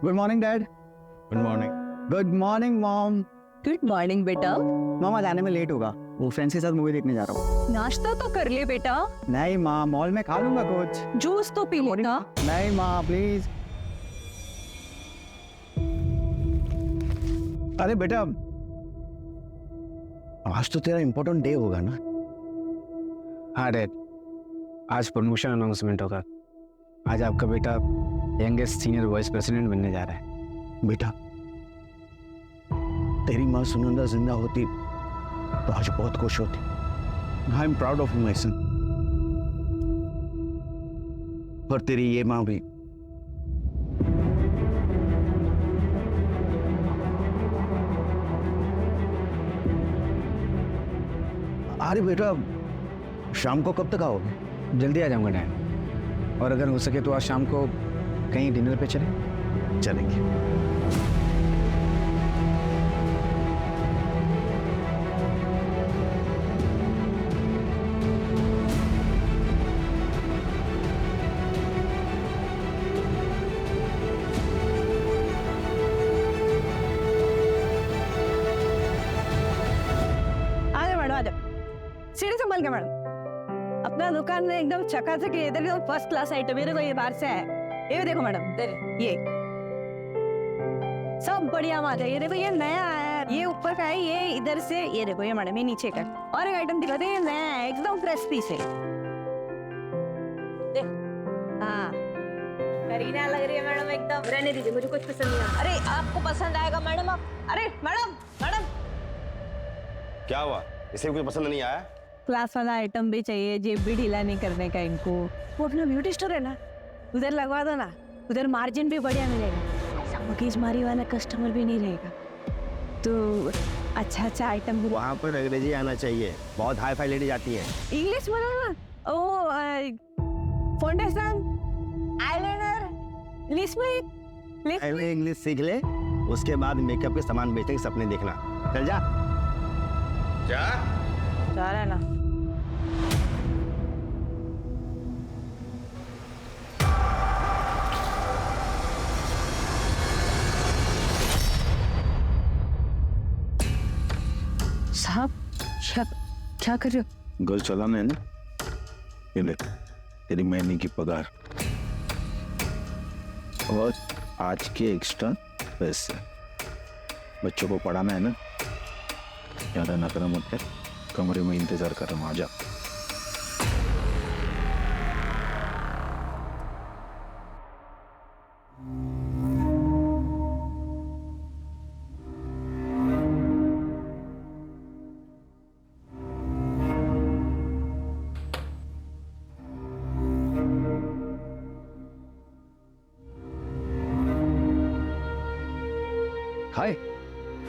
Good morning dad. Good morning. Good morning mom. Good morning बेटा। मामा जाने में late होगा, वो फ्रेंड्स के साथ मूवी देखने जा रहा हूँ। नाश्ता तो कर ले बेटा। नहीं माँ, मॉल में खा लूंगा कुछ। जूस तो पी लेना। नहीं माँ प्लीज। अरे बेटा, आज तो तेरा इम्पोर्टेंट डे होगा ना? हाँ डैड, आज प्रमोशन अनाउंसमेंट होगा। आज आपका बेटा यंगेस्ट सीनियर वाइस प्रेसिडेंट बनने जा रहा है। बेटा, तेरी माँ सुनंदा जिंदा होती तो आज बहुत खुश होती। I am proud of my son. और तेरी ये माँ भी। अरे बेटा, शाम को कब तक आओगे? जल्दी आ जाऊंगा डैड, और अगर हो सके तो आज शाम को कहीं डिनर पे चलें। चलेंगे। सीढ़ी संभाल के मैडम। अपना दुकान में एकदम चकाचक है, इधर एकदम फर्स्ट क्लास आइटम। मेरे को ये बाहर से है, ये देखो मैडम, ये सब बढ़िया माल है। ये देखो, ये नया है, ये ऊपर का है, ये इधर से, ये देखो ये मैडम, ये नीचे का। और एक आइटम दिखाते हैं, ये नया है, एकदम फ्रेश पीस है। हाँ, करीना लग रही है मैडम एकदम। रहने दीजिए, मुझे कुछ पसंद नहीं आया। अरे आपको पसंद आएगा मैडम। आप अरे मैडम, मैडम क्या हुआ? इसे कुछ पसंद नहीं आया? क्लास वाला आइटम भी चाहिए, जेब भी ढीला नहीं करने का इनको। वो अपना ब्यूटी स्टोर है ना, उधर लगवा दो ना, उधर मार्जिन भी बढ़िया मिलेगा, मगजमारी वाला कस्टमर भी नहीं रहेगा। तो अच्छा आइटम। वहाँ पर अंग्रेजी आना चाहिए, बहुत हाई फाई लेडी जाती है। इंग्लिश बोलो ना। ओ फाउंडेशन, आईलाइनर, लिपस्टिक। इंग्लिश सीख ले, उसके बाद मेकअप के सामान बेचने के सपने देखना। चल जा जा जा रहा है ना। साहब क्या कर रहे हो? घर चलाना है ना, ये ले तेरी महीने की पगार और आज के एक्स्ट्रा पैसे। बच्चों को पढ़ाना है ना, ज्यादा नखरा मत कर, कमरे में इंतजार कर रहा हूँ, आजा। हाय।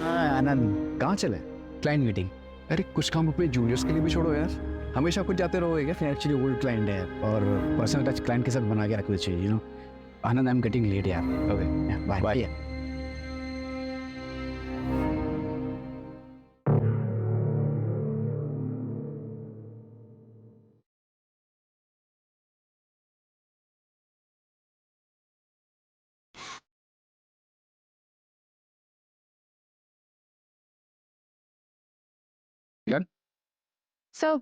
हाँ आनंद, कहाँ चले? Client meeting. अरे कुछ काम अपने जूनियर्स के लिए भी छोड़ो यार, हमेशा कुछ जाते रहोगे क्या? एक्चुअली ओल्ड क्लाइंट है और पर्सनल टच क्लाइंट के साथ बना के रखना चाहिए, you know. Anand, I am getting late यार। Okay bye bye. सर,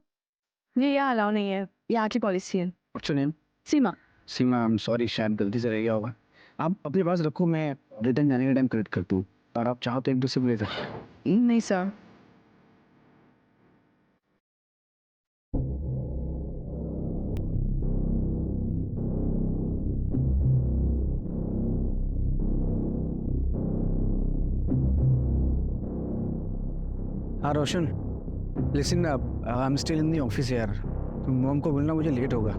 ये यहाँ अलाउ नहीं है, यहाँ की पॉलिसी है। What's your name? Seema. Seema, I am sorry, शायद गलती से रह गया होगा। आप अपने पास रखो, मैं रिटर्न जाने का टाइम क्रेडिट कर दूँ, और आप चाहो तो एक दूसरे को ले सकते हैं। नहीं सर। हाँ Roshan, listen, I am still in the office यार। तो मॉम को बोलना मुझे लेट होगा,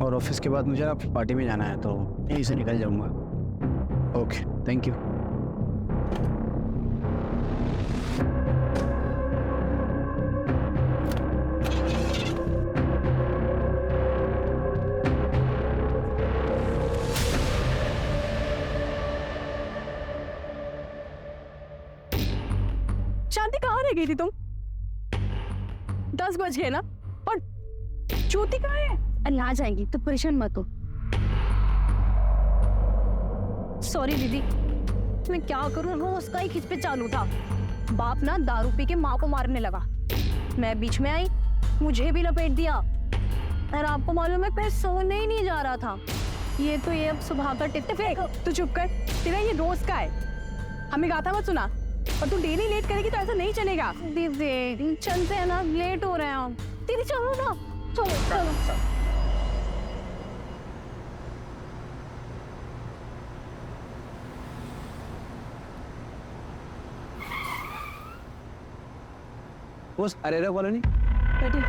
और ऑफिस के बाद मुझे ना पार्टी में जाना है, तो यहीं से निकल जाऊंगा। Okay, thank you. शांति, कहाँ रह गई थी तुम? 10 बज गए ना, और ज्योति कहाँ है? अरे आ जाएंगी, तो परेशान मत हो। सॉरी दीदी, मैं क्या करूं, रोज का ही खिच पे चालू था। बाप ना दारू पी के माँ को मारने लगा, मैं बीच में आई, मुझे भी लपेट दिया। और आपको मालूम है मैं सोने ही नहीं जा रहा था। ये तो ये अब सुबह का टिकट फेंक। तू चुप कर, तेरा ये रोज का है, हमें गाथा मत सुना। और तू डेली लेट करेगी तो ऐसा नहीं चलेगा। दीदी चलते हैं ना, लेट हो रहे हैं हम। दीदी चलो ना, चलो चलो। Boss Arera colony. बैठिए।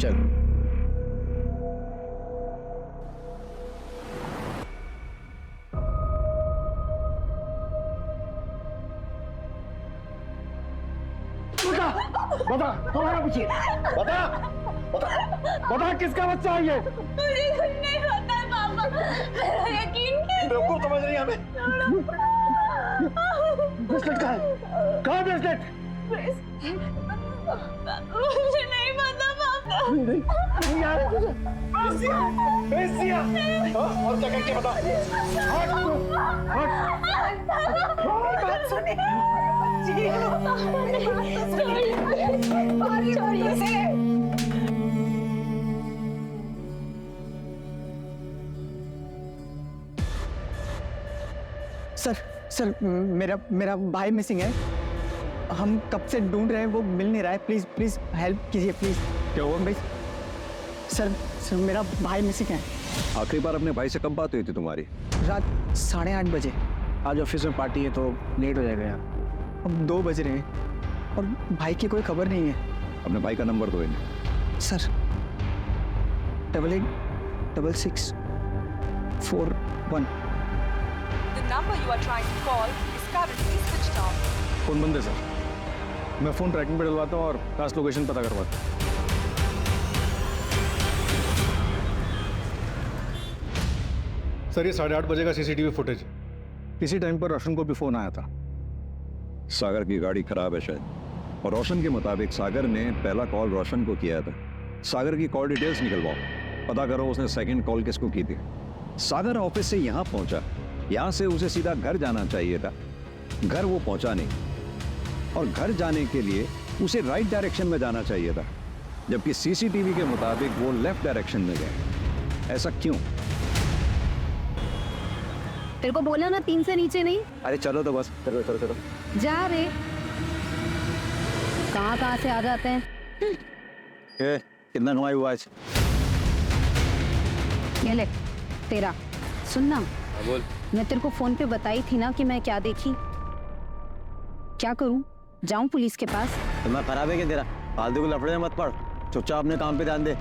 चल बता तुम्हारा पीछे, बता बता बता किसका बच्चा है ये? मुझे कुछ नहीं पता है पापा, मेरा यकीन कीजिए। बेवकूफ समझ रही है हमें। ब्रेसलेट कहाँ है? कहाँ है ब्रेसलेट? मुझे नहीं पता पापा। नहीं यार, बेसिया, और क्या करके बता? बात सुनिए। छोड़िए से। सर मेरा मेरा भाई मिसिंग है। हम कब से ढूंढ रहे हैं, वो मिल नहीं रहा है। प्लीज प्लीज हेल्प कीजिए प्लीज। क्या हुआ भाई? सर मेरा भाई मिसिंग है। आखिरी बार अपने भाई से कब बात हुई थी तुम्हारी? रात 8:30 बजे। आज ऑफिस में पार्टी है तो लेट हो जाएगा यार। अब 2 बज रहे हैं और भाई की कोई खबर नहीं है। अपने भाई का नंबर दो इन्हें। Sir 886641। The number you are trying to call is currently switched off. Phone बंद है सर, मैं फोन ट्रैकिंग पे डलवाता हूँ और खास लोकेशन पता करवाता हूँ। सर ये 8:30 बजे का सीसीटीवी फुटेज। इसी टाइम पर रोशन को भी फोन आया था। सागर की गाड़ी खराब है शायद, और रोशन के मुताबिक सागर ने पहला कॉल रोशन को किया था। सागर की कॉल डिटेल्स निकलवाओ, पता करो उसने सेकंड कॉल किसको की थी। सागर ऑफिस से यहाँ पहुंचा, यहाँ से उसे सीधा घर जाना चाहिए था, घर वो पहुंचा नहीं, और घर जाने के लिए उसे राइट डायरेक्शन में जाना चाहिए था, जबकि सीसीटीवी के मुताबिक वो लेफ्ट डायरेक्शन में गए। ऐसा क्यों? तेरे को बोला ना 3 से नीचे नहीं। अरे चलो तो बस, चलो चलो चलो। जा रे, कहाँ से आ जाते हैं। कितना कमाई हुआ आज? ये ले तेरा। सुनना, बोल। मैं तेरे को फोन पे बताई थी ना कि मैं क्या देखी। क्या करूं, जाऊं पुलिस के पास? तुम्हारा खराब है क्या तेरा? फालतू को लफड़े में मत पड़, चुपचाप अपने काम पे ध्यान दे।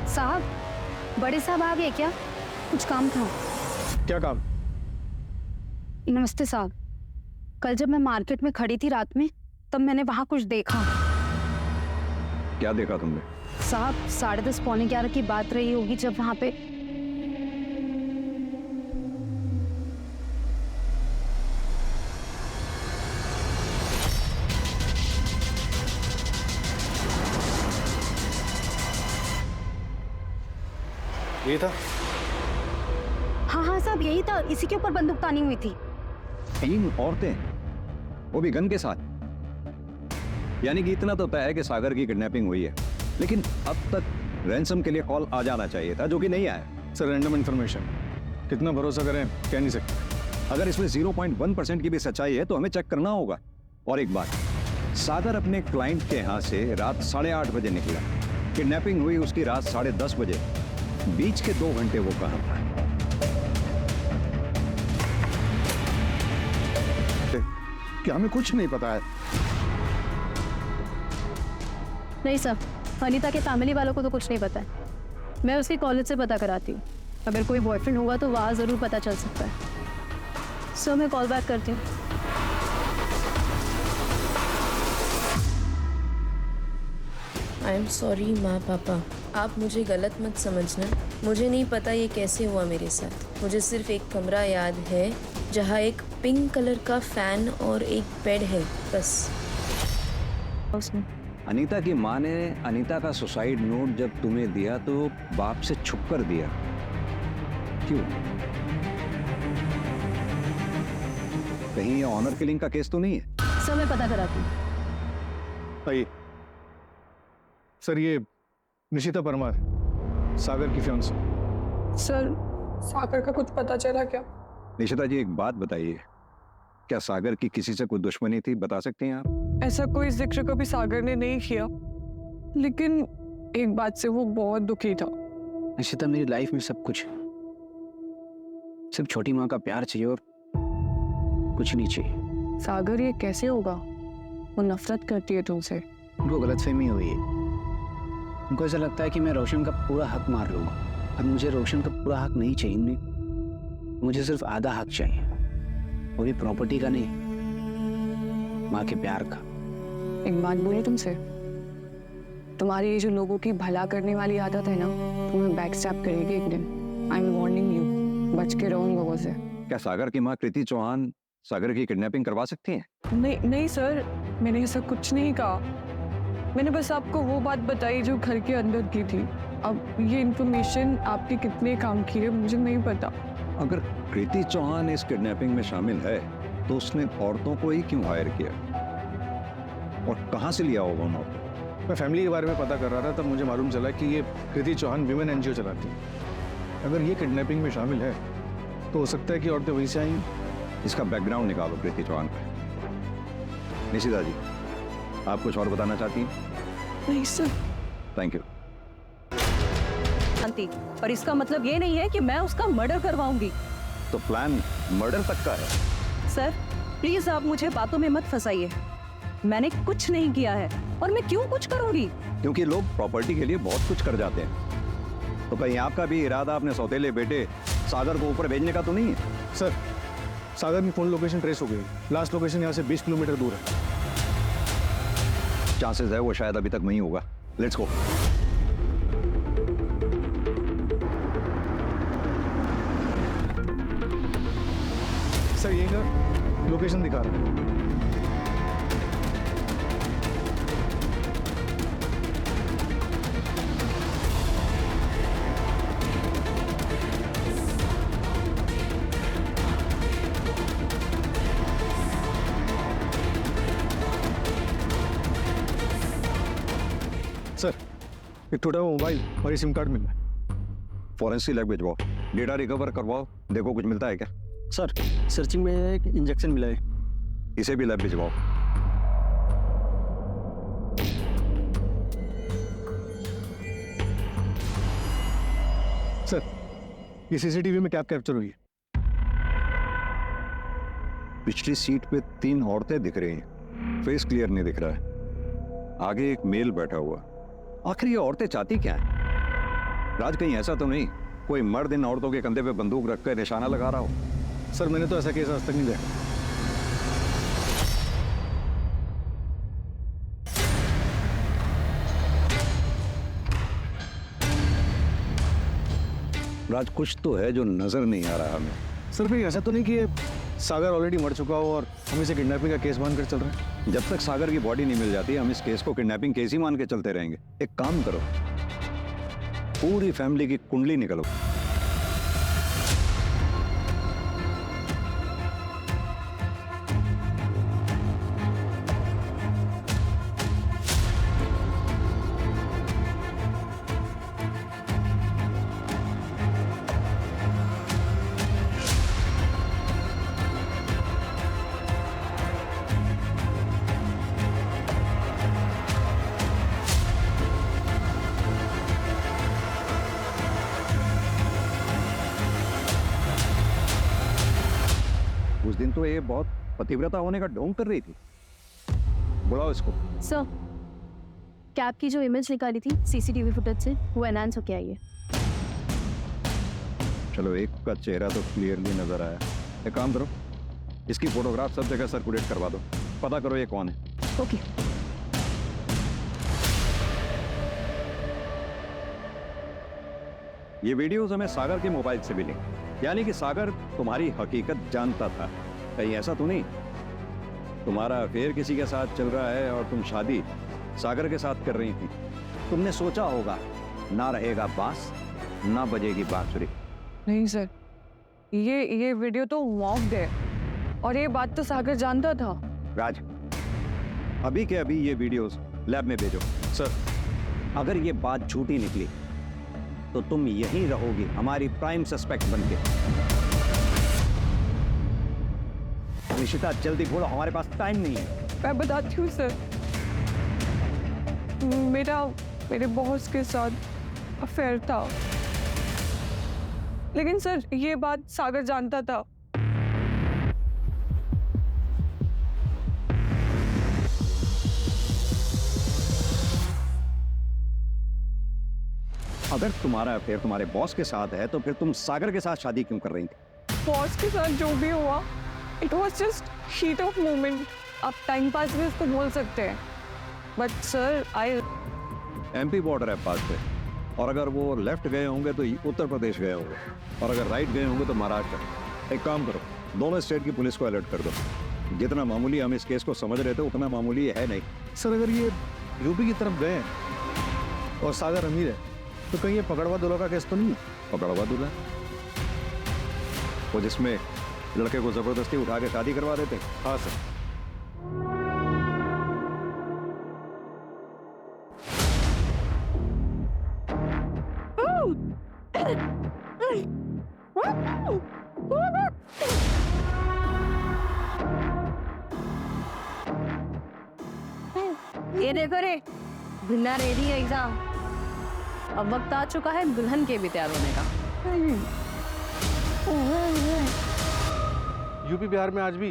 साहब, बड़े साहब आ गए क्या? कुछ काम था। क्या काम? नमस्ते साहब, कल जब मैं मार्केट में खड़ी थी रात में, तब मैंने वहां कुछ देखा। क्या देखा तुमने? साहब 10:30 पौने 11 की बात रही होगी जब वहां पे ये था। हाँ साहब यही था, इसी के ऊपर बंदूक तानी हुई थी। 3 औरतें, वो भी गन के साथ। यानी कि इतना तो तय है कि सागर की किडनैपिंग हुई है, लेकिन अब तक रैंसम के लिए कॉल आ जाना चाहिए था, जो कि नहीं आया। सर रैंडम इन्फॉर्मेशन, कितना भरोसा करें कह नहीं सकते। अगर इसमें 0.1% की भी सच्चाई है तो हमें चेक करना होगा। और एक बात, सागर अपने क्लाइंट के यहाँ से रात 8:30 बजे निकला, किडनैपिंग हुई उसकी रात 10:30 बजे। बीच के 2 घंटे वो कहाँ था? क्या हमें कुछ नहीं पता है? नहीं सर, अनीता के फैमिली वालों को तो कुछ नहीं पता है। मैं उसके कॉलेज से पता कराती हूँ, अगर कोई बॉयफ्रेंड होगा तो वहाँ ज़रूर पता चल सकता है। सो मैं कॉल बैक करती हूँ। आई एम सॉरी माँ पापा, आप मुझे गलत मत समझना। मुझे नहीं पता ये कैसे हुआ मेरे साथ। मुझे सिर्फ एक कमरा याद है जहाँ एक पिंक कलर का फैन और एक बेड है, बस। उसने अनीता की माँ ने अनीता का सुसाइड नोट जब तुम्हें दिया तो बाप से छुप कर दिया, क्यों? कहीं ये ऑनर किलिंग का केस तो नहीं है? सर मैं पता कराती हूँ। आइए सर, ये निशिता परमार, सागर की फियांसी। सर सागर का कुछ पता चला क्या? निशिता जी एक बात बताइए, क्या सागर की किसी से कोई दुश्मनी थी, बता सकते हैं आप? ऐसा कोई जिक्र कभी सागर ने नहीं किया, लेकिन एक बात से वो बहुत दुखी था। निशिता मेरी लाइफ में सब कुछ है, सिर्फ छोटी माँ का प्यार चाहिए और कुछ नहीं चाहिए। सागर ये कैसे होगा? वो नफरत करती है तुमसे। उनको गलतफहमी हुई है। उनको ऐसा लगता है कि मैं रोशन का पूरा हक मार लूँगा, अब मुझे रोशन का पूरा हक नहीं चाहिए। मुझे सिर्फ आधा हक चाहिए, वो भी प्रॉपर्टी का नहीं, माँ के प्यार का। एक बात बोलूं तुमसे, तुम्हारी ये जो लोगों की भला करने वाली आदत है ना, तुम्हें बैकस्टैप करेगी एक दिन। आई एम वार्निंग यू, बच के रहो उन लोगों से। क्या सागर की माँ कृति चौहान सागर की किडनैपिंग करवा सकती हैं? नहीं नहीं सर, मैंने ऐसा कुछ नहीं कहा। मैंने बस आपको वो बात बताई जो घर के अंदर की थी। अब ये इन्फॉर्मेशन आपके कितने काम की है मुझे नहीं पता। अगर कृति चौहान इस किडनैपिंग में शामिल है तो उसने औरतों को ही क्यों हायर किया और कहां से लिया होगा उन औरतों? मैं फैमिली के बारे में पता कर रहा था, तब मुझे मालूम चला कि ये कृति चौहान विमेन एनजीओ चलाती है। अगर ये किडनैपिंग में शामिल है तो हो सकता है कि औरतें वहीं से आई। इसका बैकग्राउंड निकालो कृति चौहान का। निशिता जी, आप कुछ और बताना चाहती हैं? नहीं सर। Thank you. शांति, पर इसका मतलब ये नहीं है कि मैं उसका मर्डर करवाऊंगी। तो प्लान मर्डर तक का है? सर प्लीज आप मुझे बातों में मत फंसाइए। मैंने कुछ नहीं किया है और मैं क्यों कुछ करूंगी? क्योंकि लोग प्रॉपर्टी के लिए बहुत कुछ कर जाते हैं। तो कहीं आपका भी इरादा अपने सौतेले बेटे सागर को ऊपर भेजने का तो नहीं है? सर, सागर की फोन लोकेशन ट्रेस हो गई। लास्ट लोकेशन यहाँ से 20 किलोमीटर दूर है। चांसेस है वो शायद अभी तक वहीं होगा। Let's go. सर ये का लोकेशन दिखा रहा है। सर एक टूटा हुआ मोबाइल और ये सिम कार्ड मिला है। फॉरेंसिक लैब भिजवाओ, डेटा रिकवर करवाओ, देखो कुछ मिलता है क्या? सर सर्चिंग में एक इंजेक्शन मिला है। इसे भी लैब भिजवाओ। सर ये सीसीटीवी में क्या कैप्चर हुई है? पिछली सीट पे 3 औरतें दिख रही हैं, फेस क्लियर नहीं दिख रहा है। आगे एक मेल बैठा हुआ। आखिर ये औरतें चाहती क्या हैं? राज कहीं ऐसा तो नहीं कोई मर्द इन औरतों के कंधे पे बंदूक रखकर निशाना लगा रहा हो? सर मैंने तो ऐसा केस आज तक नहीं देखा। राज कुछ तो है जो नजर नहीं आ रहा हमें। सर फिर ऐसा तो नहीं कि ये सागर ऑलरेडी मर चुका हो और हम इसे किडनैपिंग का केस मानकर चल रहे हैं? जब तक सागर की बॉडी नहीं मिल जाती हम इस केस को किडनैपिंग केस ही मान के चलते रहेंगे। एक काम करो, पूरी फैमिली की कुंडली निकलो। उस दिन तो ये बहुत पतिव्रता होने का ढोंग कर रही थी। बुलाओ इसको। सर कैब की जो इमेज निकाली थी सीसीटीवी फुटेज से, वो एनहांस होके आई है। चलो एक का चेहरा तो क्लियरली नजर आया। एक काम करो, इसकी फोटोग्राफ सब जगह सर्कुलेट करवा दो, पता करो ये कौन है। ओके। ये वीडियोस हमें सागर के मोबाइल से मिली, यानी कि सागर तुम्हारी हकीकत जानता था। कहीं ऐसा तो नहीं तुम्हारा अफेयर किसी के साथ चल रहा है और तुम शादी सागर के साथ कर रही थी? तुमने सोचा होगा ना रहेगा बांस ना बजेगी बांसुरी। नहीं सर, ये वीडियो तो मॉक्ड है और ये बात तो सागर जानता था। राज, अभी के अभी ये वीडियोस लैब में भेजो। सर, अगर ये बात झूठी निकली तो तुम यहीं रहोगी हमारी प्राइम सस्पेक्ट बनके। निशिता जल्दी बोलो, हमारे पास टाइम नहीं है। मैं बताती हूँ सर, मेरे बॉस के साथ अफेयर था, लेकिन सर ये बात सागर जानता था। अगर तुम्हारा अफेयर तुम्हारे बॉस के साथ है तो फिर तुम सागर के साथ शादी क्यों कर रही थी? बॉस के साथ जो भी हुआ, it was just heat of moment. आप टाइम पास भी उसको बोल सकते हैं, बट सर एमपी बॉर्डर है पास पे, और अगर वो लेफ्ट गए होंगे तो उत्तर प्रदेश गए होंगे, और अगर राइट गए होंगे तो महाराष्ट्र। एक काम करो, दोनों स्टेट की पुलिस को अलर्ट कर दो। जितना मामूली हम इस केस को समझ रहे थे उतना मामूली है नहीं। सर अगर ये यूपी की तरफ गए हैं और सागर अमीर है तो कहीं ये पकड़वा दूल्हा का केस तो नहीं है? पकड़वा दूल्हा वो जिसमें लड़के को जबरदस्ती उठा के शादी करवा देते? हाँ सर। ये देखो रे, दुल्हा रेडी है एग्जाम। अब वक्त आ चुका है दुल्हन के भी तैयार होने का। यूपी बिहार में आज भी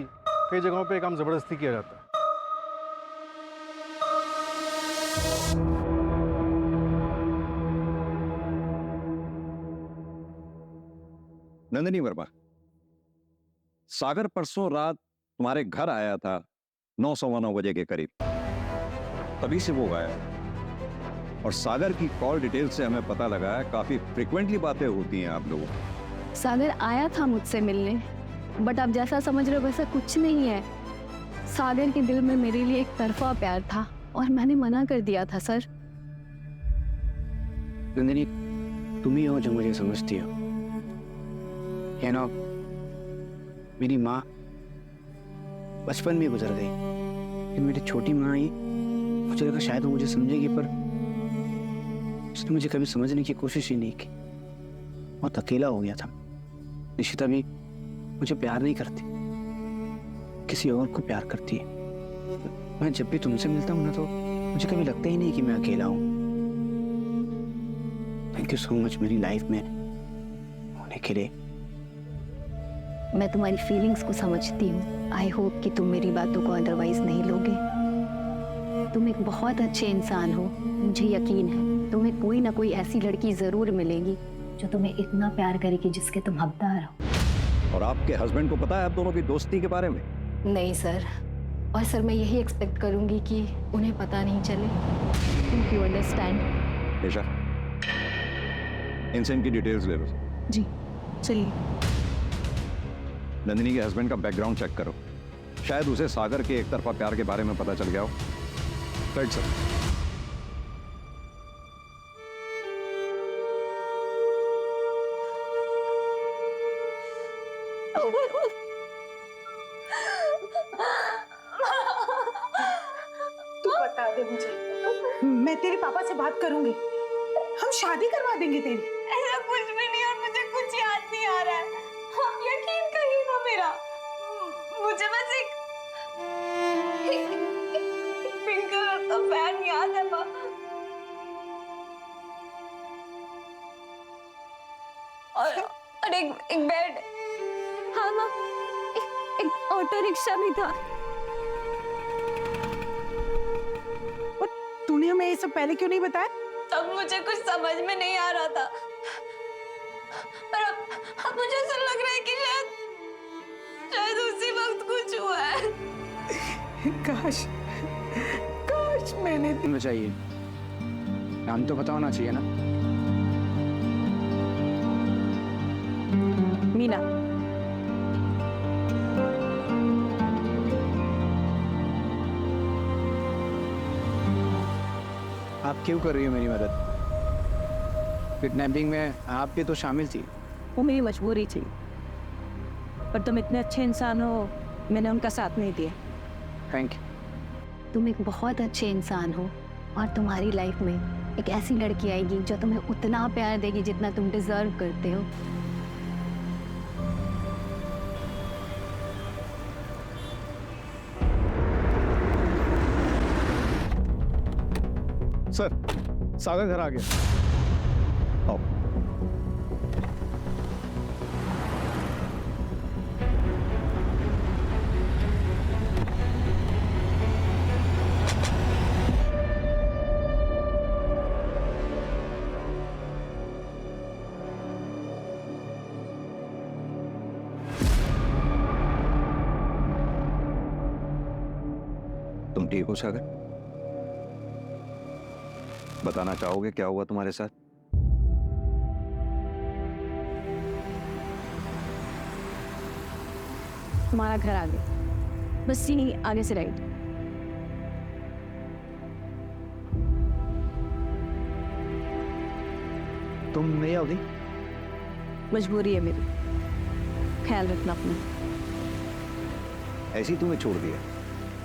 कई जगहों पे काम जबरदस्ती किया जाता है। नंदिनी वर्मा, सागर परसों रात तुम्हारे घर आया था 9:15 बजे के करीब, तभी से वो गायब। और सागर की कॉल डिटेल से हमें पता लगा है काफी फ्रिक्वेंटली बातें होती हैं आप लोगों। सागर आया था मुझसे मिलने, बट आप जैसा समझ रहे हो वैसा कुछ नहीं है। सागर के दिल में मेरे लिए एक तरफा प्यार था और मैंने मना कर दिया था सर। नंदिनी, तुम ही हो जो मुझे समझती हो। यू नो, मेरी माँ बचपन में गुजर गई, लेकिन मेरी छोटी माँ ही, मुझे लगा शायद वो मुझे समझेगी, पर उसने मुझे कभी समझने की कोशिश ही नहीं की। बहुत अकेला हो गया था। निशिता भी मुझे प्यार नहीं करती, किसी और को प्यार करती है। मैं जब भी तुमसे मिलता हूँ ना तो मुझे कभी लगता ही नहीं कि मैं अकेला हूँ। थैंक यू सो मच मेरी लाइफ में होने के लिए। मैं तुम्हारी फीलिंग्स को समझती हूँ। आई होप कि तुम मेरी बातों को अदरवाइज नहीं लोगे। तुम एक बहुत अच्छे इंसान हो, मुझे यकीन है तुम्हें कोई ना कोई ऐसी लड़की जरूर मिलेगी जो तुम्हें इतना प्यार करेगी जिसके तुम हकदार हो। और आपके हस्बैंड को पता है आप दोनों की दोस्ती के बारे में? नहीं सर, और सर मैं यही एक्सपेक्ट करूंगी कि उन्हें पता नहीं चले। You understand? निशा, इनसे इनकी डिटेल्स ले लो। जी चलिए। नंदिनी के हस्बैंड का बैकग्राउंड चेक करो, शायद उसे सागर के एक तरफा प्यार के बारे में पता चल गया हो। Right sir. तू बता दे मुझे, मैं तेरे पापा से बात करूंगी, हम शादी करवा देंगे तेरी। ऐसा कुछ भी नहीं और मुझे कुछ याद नहीं आ रहा है। आप यकीन करिए ना मेरा, मुझे बस एक पिंक कलर का फैन याद है माँ। और एक बेड। हाँ माँ, एक ऑटो रिक्शा भी था। तूने हमें ये सब पहले क्यों नहीं बताया? तब मुझे कुछ समझ में नहीं आ रहा था, पर अब मुझे ऐसा लग रहा है कि शायद उसी वक्त कुछ हुआ है। काश मैंने चाहिए, नाम तो पता होना चाहिए ना। मीना। आप क्यों कर रही हो मेरी मदद? किडनैपिंग में आप भी तो शामिल थी। वो मेरी मजबूरी थी, पर तुम इतने अच्छे इंसान हो, मैंने उनका साथ नहीं दिया। Thank you. तुम एक बहुत अच्छे इंसान हो और तुम्हारी लाइफ में एक ऐसी लड़की आएगी जो तुम्हें उतना प्यार देगी जितना तुम डिजर्व करते हो। सर, सागर घर आ गया। आओ। तुम ठीक हो सागर? बताना चाहोगे क्या हुआ तुम्हारे साथ? हमारा घर आ गया, बस यहीं आगे से राइट। तुम नहीं आओगी? मजबूरी है मेरी, ख्याल रखना अपना। ऐसे ही तुम्हें छोड़ दिया?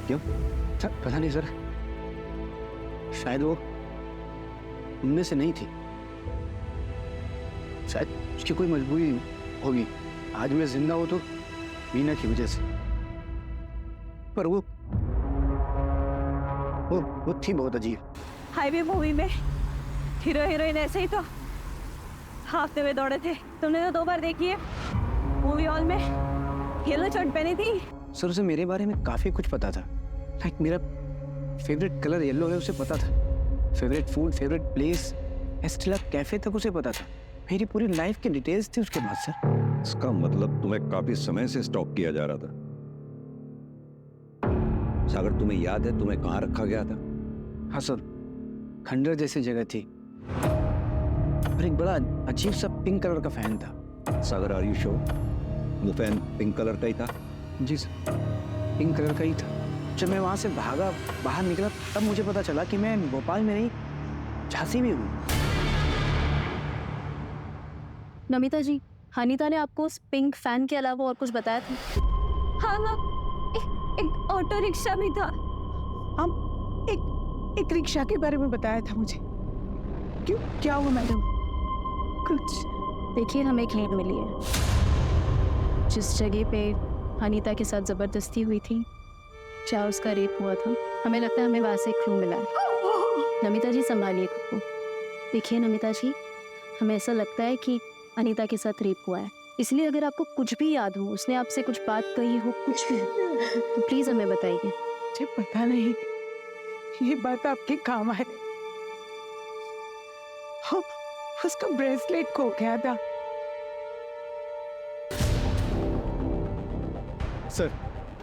क्यों? सर पता नहीं सर, शायद वो उनमें से नहीं थी, शायद उसकी कोई मजबूरी होगी। आज मैं जिंदा हूं तो मीना की वजह से, पर वो थी बहुत अजीब। हाईवे मूवी में हीरो हीरोइन ऐसे ही तो हाफते में दौड़े थे। तुमने तो 2 बार देखी है मूवी हॉल में, येलो शर्ट पहनी थी। सर उसे मेरे बारे में काफी कुछ पता था। लाइक मेरा फेवरेट कलर येलो है उसे पता था, favourite food, favourite place, Estella cafe तक उसे पता था। मेरी पूरी लाइफ की डिटेल्स थी उसके बाद सर। इसका मतलब तुम्हें काफी समय से स्टॉक किया जा रहा था। सागर तुम्हें याद है तुम्हें कहाँ रखा गया था? हाँ सर, खंडर जैसी जगह थी और एक बड़ा अजीब सा पिंक कलर का फैन था। सागर आर यू श्योर वो फैन पिंक कलर का ही था? जी सर, पिंक कलर का ही था। जब मैं वहां से बाहर निकला तब मुझे पता चला कि मैं भोपाल में नहीं झांसी में हूँ। नमिता जी, हनीता ने आपको उस पिंक फैन के अलावा और कुछ बताया था? हाँ हाँ, एक ऑटो रिक्शा भी था। हम एक रिक्शा के बारे में बताया था मुझे। क्यों, क्या हुआ मैडम? कुछ देखिए, हमें एक हिंट मिली है। जिस जगह पे हनीता के साथ जबरदस्ती हुई थी, चाहे उसका रेप हुआ था, हमें लगता है हमें वहां से एक क्लू मिला है। नमिता जी संभालिए खुद को। देखिए नमिता जी, हमें ऐसा लगता है कि अनीता के साथ रेप हुआ है, इसलिए अगर आपको कुछ भी याद हो, उसने आपसे कुछ बात कही हो, कुछ भी, तो प्लीज हमें बताइए। मुझे पता नहीं ये बात आपके काम आए। हाँ, उसका ब्रेसलेट खो गया था। सर,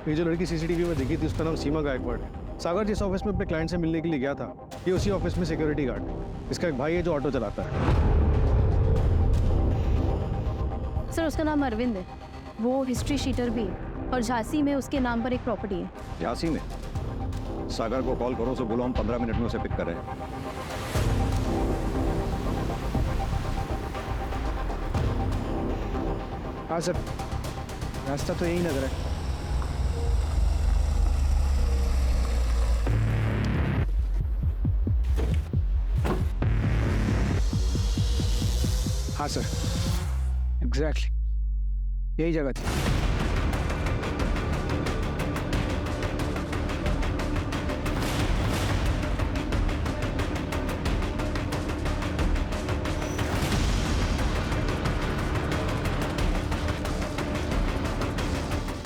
ये जो लड़की सीसीटीवी में दिखी थी उसका नाम सीमा गायकवाड़ है। सागर जिस ऑफिस में अपने क्लाइंट से मिलने के लिए गया था, ये उसी ऑफिस में सिक्योरिटी गार्ड है। इसका एक भाई है जो ऑटो चलाता है। सर उसका नाम अरविंद है, वो हिस्ट्री शीटर भी है और झांसी में उसके नाम पर एक प्रॉपर्टी है। झांसी में? सागर को कॉल करो, उसे बोलो हम 15 मिनट में उसे पिक कर रहे हैं। हाँ सर, रास्ता तो यही लग रहा है। हाँ सर, एग्जैक्टली यही जगह थी।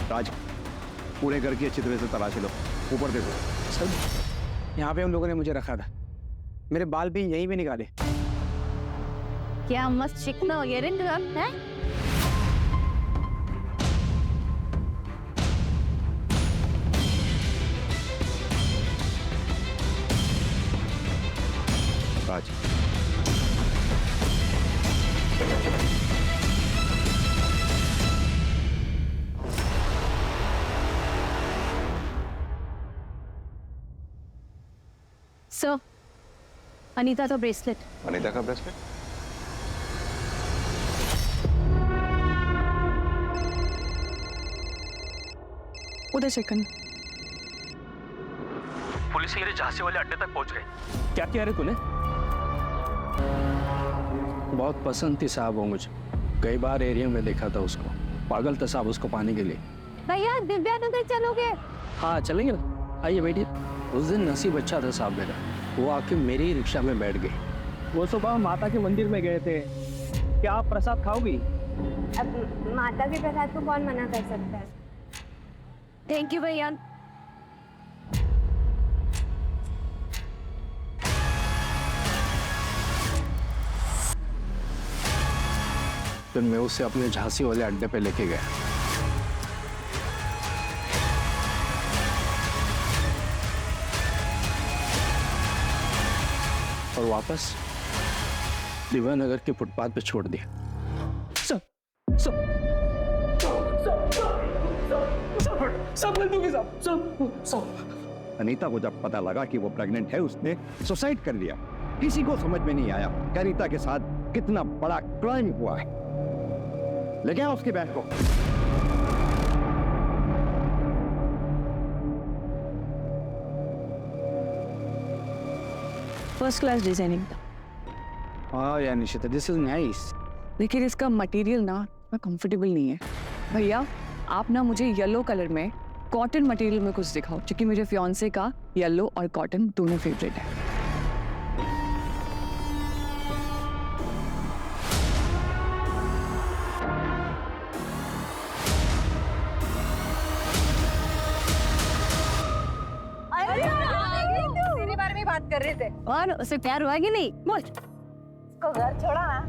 राज, पूरे घर की अच्छी तरह से तलाशी लो, ऊपर देखो। सर यहाँ पे उन लोगों ने मुझे रखा था, मेरे बाल भी यहीं पे निकाले। क्या मस्त चिकना इयरिंग है? राज, सर, अनीता का ब्रेसलेट। अनीता का ब्रेसलेट? उधर चेक करना। पुलिस मेरे झांसी वाले अड्डे तक पहुंच गए। क्या किया रे तूने? बहुत पसंद थी साहब वो मुझे, कई बार एरिया में देखा था उसको, पागल था साहब उसको पाने के लिए। भैया दिव्या नगर चलोगे? हाँ चलेंगे ना, आइए बैठिए। उस दिन नसीब अच्छा था साहब मेरा, वो आके मेरी ही रिक्शा में बैठ गई। वो सुबह माता के मंदिर में गए थे, क्या आप प्रसाद खाओगी? अब माता के प्रसाद को कौन मना कर सकता है? थैंक यू भैया। फिर मैं उसे अपने झांसी वाले अड्डे पे लेके गया। और वापस दिव्यानगर के फुटपाथ पे छोड़ दिया। अनीता को जब पता लगा कि वो प्रेग्नेंट है, उसने सुसाइड कर लिया। किसी को समझ में नहीं आया कि अनीता के साथ कितना बड़ा क्राइम हुआ है। लेके आओ उसके बैग को। फर्स्ट क्लास डिजाइनिंग था। हाँ यार निशिता, दिस इज नाइस। लेकिन इसका मटेरियल ना कंफर्टेबल नहीं है। भैया आप ना मुझे येलो कलर में कॉटन मटेरियल में कुछ दिखाओ, क्योंकि मेरे फियांसे का येलो और कॉटन दोनों फेवरेट है। तेरे बारे में बात कर रहे थे। और उसे प्यार हुआ कि नहीं? बोल। उसको घर छोड़ा ना,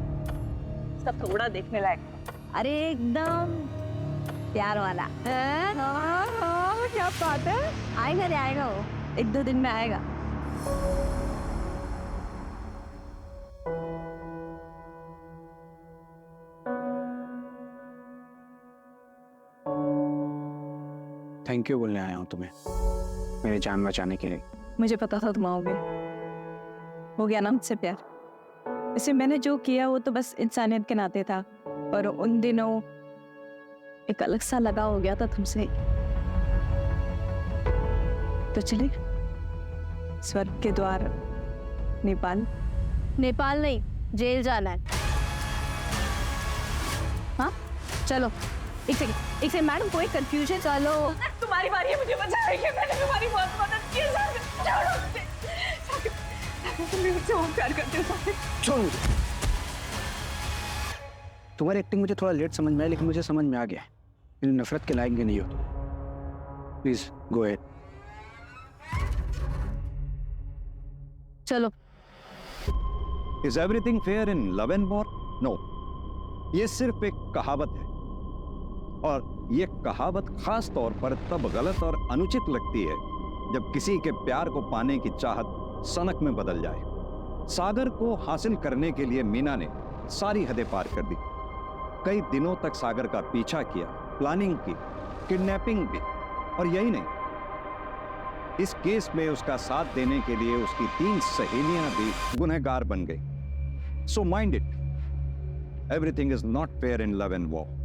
सब थोड़ा देखने लायक। अरे एकदम प्यार वाला। क्या बात है? आएगा रे, आएगा वो, 1-2 दिन में आएगा। थैंक यू बोलने आया हूँ तुम्हें, मेरी जान बचाने के लिए। मुझे पता था तुम आओगे। हो गया ना मुझसे प्यार। वैसे मैंने जो किया वो तो बस इंसानियत के नाते था, पर उन दिनों एक अलग सा लगाव हो गया था तुमसे। तो चले स्वर्ग के द्वार नेपाल। नेपाल नहीं, जेल जाना है। हाँ चलो। एक सेकंड मैडम, कोई कंफ्यूजन? चलो तुम्हारी बारी है मुझे बचाने की, मैंने तुम्हारी बहुत मदद की है। छोड़ो मुझे, तुम मुझसे बहुत प्यार करते हो। छोड़ मुझे। तुम्हारी एक्टिंग मुझे थोड़ा लेट समझ में आया, लेकिन मुझे समझ में आ गया मेरी नफरत के लायक नहीं हो। Please go ahead. चलो। Is everything fair in love and war? No. ये सिर्फ एक कहावत है, और ये कहावत खास तौर पर तब गलत और अनुचित लगती है जब किसी के प्यार को पाने की चाहत सनक में बदल जाए। सागर को हासिल करने के लिए मीना ने सारी हदें पार कर दी। कई दिनों तक सागर का पीछा किया, प्लानिंग की, किडनैपिंग भी, और यही नहीं, इस केस में उसका साथ देने के लिए उसकी 3 सहेलियां भी गुनहगार बन गई। So mind it, everything is not fair in love and war.